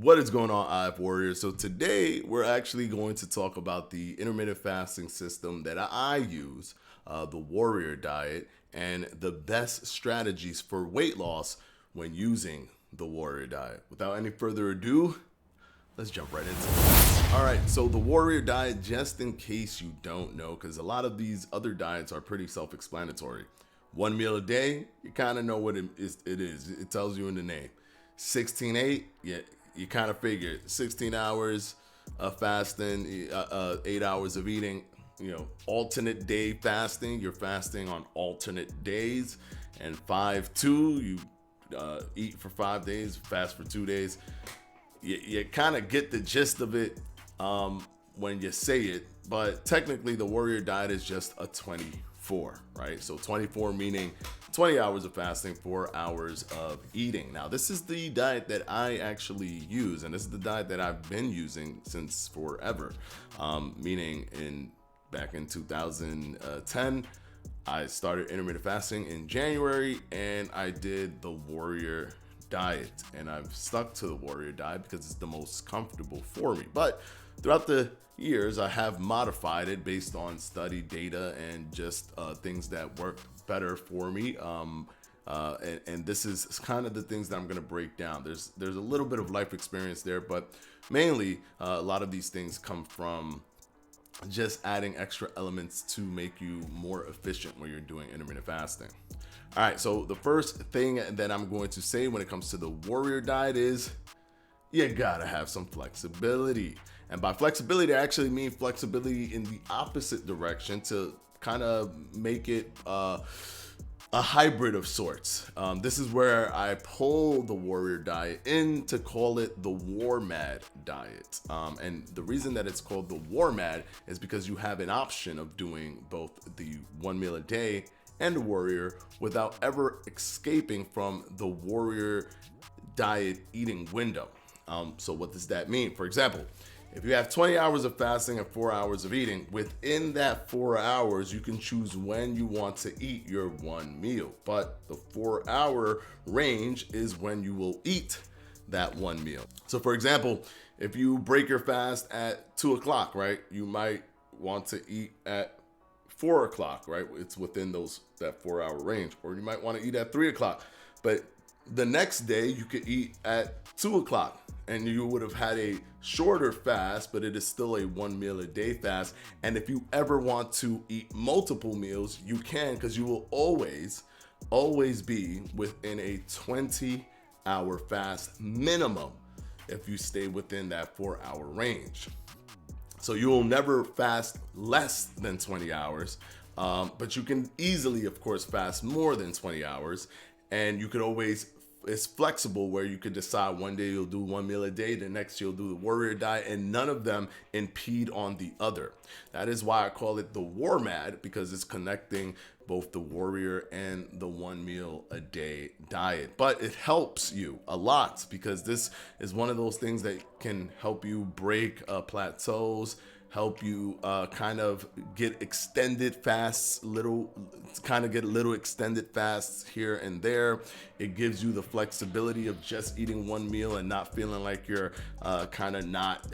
What is going on, IF Warriors? So today we're actually going to talk about the intermittent fasting system that I use, the Warrior Diet, and the best strategies for weight loss when using the Warrior Diet. Without any further ado, let's jump right into it. All right, so the Warrior Diet, just in case you don't know, because a lot of these other diets are pretty self-explanatory. 1 meal a day, you kind of know what it is. It tells you in the name. 16-8, yeah, you kind of figure 16 hours of fasting, 8 hours of eating. Alternate day fasting. You're fasting on alternate days. And 5-2, you eat for 5 days, fast for 2 days. You kind of get the gist of it when you say it, but technically the Warrior Diet is just a 24, right? So 24 meaning 20 hours of fasting, 4 hours of eating. Now, this is the diet that I actually use, and this is the diet that I've been using since forever, meaning back in 2010, I started intermittent fasting in January, and I did the Warrior Diet, and I've stuck to the Warrior Diet because it's the most comfortable for me. But throughout the years, I have modified it based on study data and just things that work better for me. And this is kind of the things that I'm going to break down. There's a little bit of life experience there, but mainly a lot of these things come from just adding extra elements to make you more efficient when you're doing intermittent fasting. All right, so the first thing that I'm going to say when it comes to the Warrior Diet is you gotta have some flexibility. And by flexibility, I actually mean flexibility in the opposite direction to kind of make it a hybrid of sorts. This is where I pull the Warrior Diet in to call it the War Mad Diet. And the reason that it's called the War Mad is because you have an option of doing both the 1 meal a day and the Warrior without ever escaping from the Warrior Diet eating window. So what does that mean? For example, if you have 20 hours of fasting and 4 hours of eating, within that 4 hours, you can choose when you want to eat your one meal. But the 4-hour range is when you will eat that one meal. So for example, if you break your fast at 2 o'clock, right, you might want to eat at 4 o'clock, right? It's within that 4-hour range. Or you might want to eat at 3 o'clock. But the next day you could eat at 2 o'clock and you would have had a shorter fast, but it is still a 1 meal a day fast. And if you ever want to eat multiple meals, you can, because you will always be within a 20-hour fast minimum if you stay within that 4-hour range. So you will never fast less than 20 hours, but you can easily, of course, fast more than 20 hours. And you could always, it's flexible where you could decide one day you'll do 1 meal a day, the next you'll do the Warrior Diet, and none of them impede on the other. That is why I call it the War Mad, because it's connecting both the Warrior and the 1 meal a day diet. But it helps you a lot because this is one of those things that can help you break plateaus, help you kind of get extended fasts, little extended fasts here and there. It gives you the flexibility of just eating one meal and not feeling like you're kind of not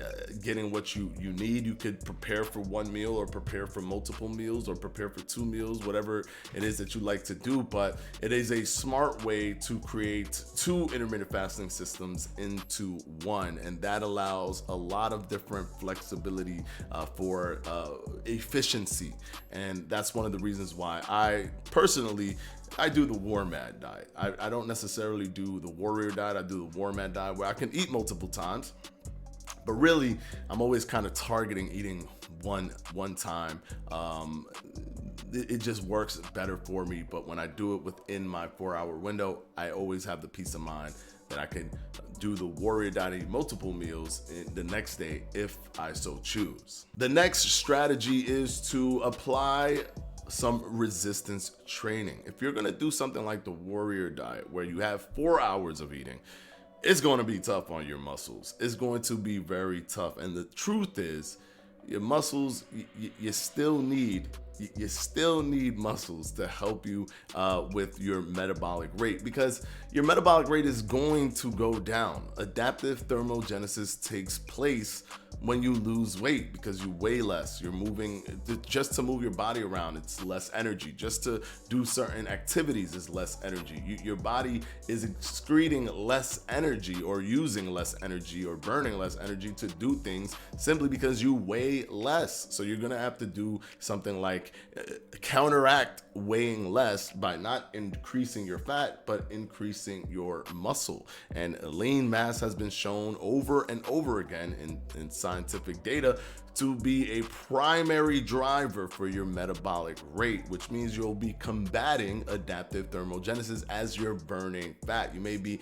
getting what you need. You could prepare for one meal or prepare for multiple meals or prepare for 2 meals, whatever it is that you like to do. But it is a smart way to create 2 intermittent fasting systems into one. And that allows a lot of different flexibility for efficiency. And that's one of the reasons why I personally do the War Mad Diet. I don't necessarily do the Warrior Diet. I do the War Mad Diet where I can eat multiple times, but really I'm always kind of targeting eating one time. It just works better for me. But when I do it within my 4-hour window, I always have the peace of mind that I can do the Warrior Diet, eat multiple meals the next day if I so choose. The next strategy is to apply some resistance training. If you're gonna do something like the Warrior Diet where you have 4 hours of eating, it's going to be tough on your muscles. It's going to be very tough. And the truth is, your muscles, you still need you still need muscles to help you with your metabolic rate, because your metabolic rate is going to go down. Adaptive thermogenesis takes place when you lose weight because you weigh less. You're moving, just to move your body around, it's less energy. Just to do certain activities is less energy. Your body is excreting less energy, or using less energy, or burning less energy to do things, simply because you weigh less. So you're gonna have to do something like counteract weighing less by not increasing your fat, but increasing your muscle. And lean mass has been shown over and over again in scientific data to be a primary driver for your metabolic rate, which means you'll be combating adaptive thermogenesis as you're burning fat. You may be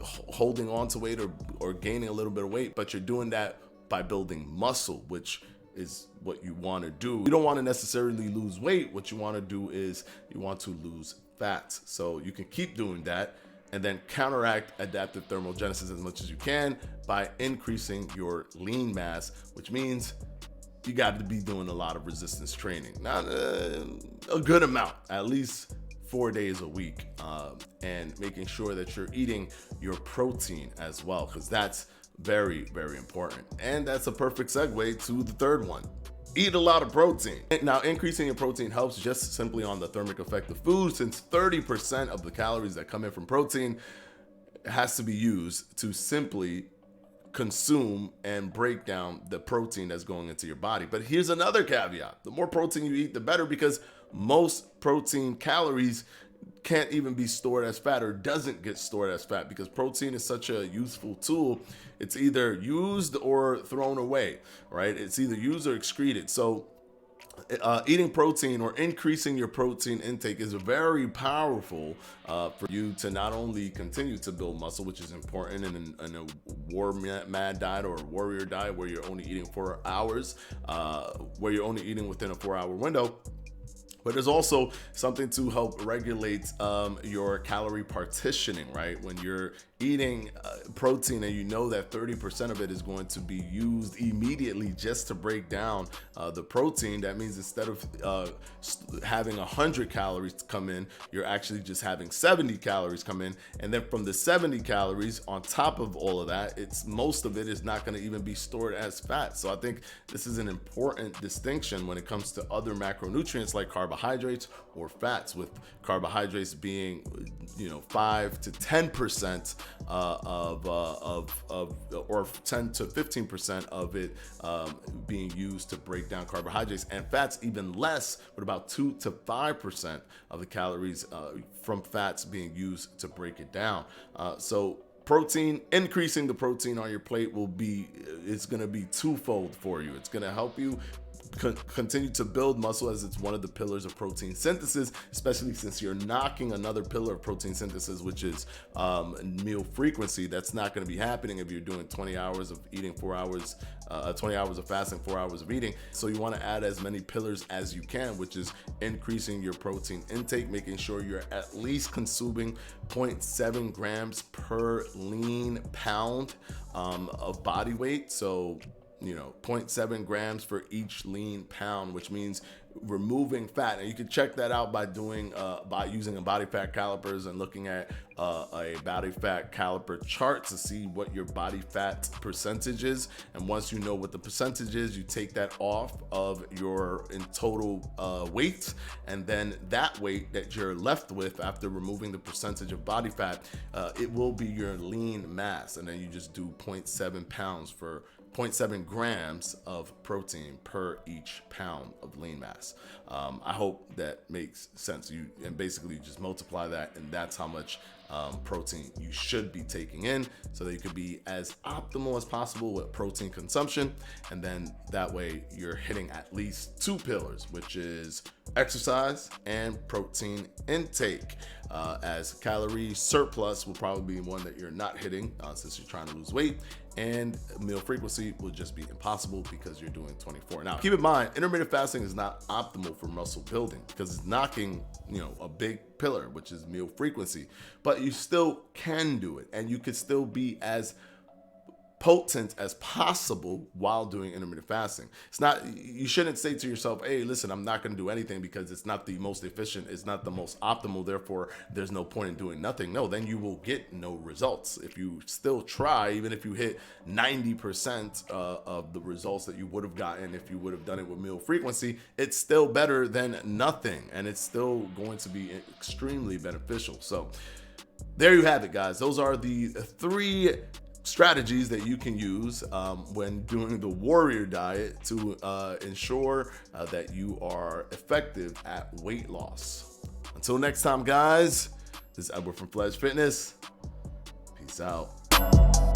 holding on to weight or gaining a little bit of weight, but you're doing that by building muscle, which is what you want to do. You don't want to necessarily lose weight. What you want to do is you want to lose fat. So you can keep doing that and then counteract adaptive thermogenesis as much as you can by increasing your lean mass, which means you got to be doing a lot of resistance training. Not a good amount, at least 4 days a week, and making sure that you're eating your protein as well, because that's very, very important. And that's a perfect segue to the third one. Eat a lot of protein. Now, increasing your protein helps just simply on the thermic effect of food, since 30% of the calories that come in from protein has to be used to simply consume and break down the protein that's going into your body. But here's another caveat. The more protein you eat, the better, because most protein calories can't even be stored as fat, or doesn't get stored as fat, because protein is such a useful tool. It's either used or thrown away, right? It's either used or excreted. So eating protein or increasing your protein intake is very powerful for you to not only continue to build muscle, which is important in a war mad diet or a warrior diet where you're only eating 4 hours, where you're only eating within a 4-hour window, but there's also something to help regulate your calorie partitioning, right? When you're eating protein and you know that 30% of it is going to be used immediately just to break down the protein, that means instead of having 100 calories come in, you're actually just having 70 calories come in. And then from the 70 calories on top of all of that, most of it is not going to even be stored as fat. So I think this is an important distinction when it comes to other macronutrients like carbohydrates or fats, with carbohydrates being 5 to 10% or 10 to 15% of it being used to break down carbohydrates, and fats even less, with about 2 to 5% of the calories from fats being used to break it down. So protein, increasing the protein on your plate it's going to be twofold for you. It's going to help you continue to build muscle, as it's one of the pillars of protein synthesis, especially since you're knocking another pillar of protein synthesis, which is meal frequency. That's not going to be happening if you're doing 20 hours of eating, 4 hours, 20 hours of fasting, 4 hours of eating. So you want to add as many pillars as you can, which is increasing your protein intake, making sure you're at least consuming 0.7 grams per lean pound of body weight. So 0.7 grams for each lean pound, which means removing fat. And you can check that out by using a body fat calipers and looking at a body fat caliper chart to see what your body fat percentage is. And once you know what the percentage is, you take that off of your in total weight, and then that weight that you're left with after removing the percentage of body fat, it will be your lean mass. And then you just do 0.7 grams of protein per each pound of lean mass. I hope that makes sense. And basically you just multiply that, and that's how much protein you should be taking in, so that you could be as optimal as possible with protein consumption. And then that way you're hitting at least 2 pillars, which is exercise and protein intake, as calorie surplus will probably be one that you're not hitting since you're trying to lose weight, and meal frequency will just be impossible because you're doing 24. Now, keep in mind, intermittent fasting is not optimal for muscle building because it's knocking, a big pillar, which is meal frequency, but you still can do it, and you could still be as potent as possible while doing intermittent fasting. It's not, you shouldn't say to yourself, hey, listen, I'm not going to do anything because it's not the most efficient, it's not the most optimal, therefore there's no point in doing nothing. No, then you will get no results. If you still try, even if you hit 90% of the results that you would have gotten if you would have done it with meal frequency, it's still better than nothing, and it's still going to be extremely beneficial. So there you have it, guys. Those are the 3 strategies that you can use when doing the warrior diet to ensure that you are effective at weight loss. Until next time, guys, this is Edward from Fledge Fitness. Peace out.